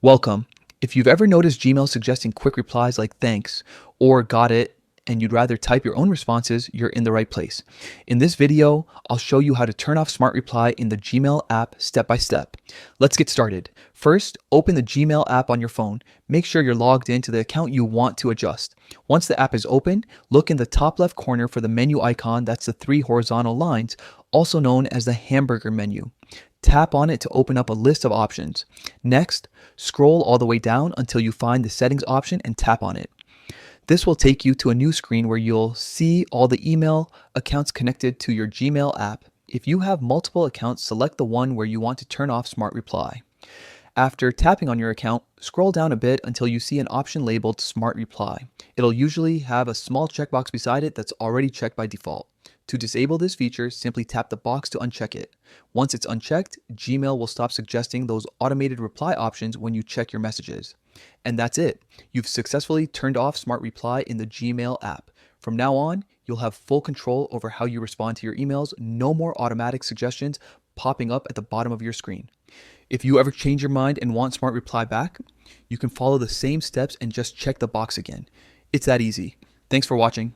Welcome. If you've ever noticed Gmail suggesting quick replies like thanks or got it, and you'd rather type your own responses, you're in the right place. In this video, I'll show you how to turn off Smart Reply in the Gmail app step by step. Let's get started. First, open the Gmail app on your phone. Make sure you're logged into the account you want to adjust. Once the app is open, look in the top left corner for the menu icon that's the three horizontal lines, also known as the hamburger menu. Tap on it to open up a list of options. Next, scroll all the way down until you find the settings option and tap on it. This will take you to a new screen where you'll see all the email accounts connected to your Gmail app. If you have multiple accounts, select the one where you want to turn off Smart Reply. After tapping on your account, scroll down a bit until you see an option labeled Smart Reply. It'll usually have a small checkbox beside it that's already checked by default. To disable this feature, simply tap the box to uncheck it. Once it's unchecked, Gmail will stop suggesting those automated reply options when you check your messages. And that's it. You've successfully turned off Smart Reply in the Gmail app. From now on, you'll have full control over how you respond to your emails. No more automatic suggestions popping up at the bottom of your screen. If you ever change your mind and want Smart Reply back, you can follow the same steps and just check the box again. It's that easy. Thanks for watching.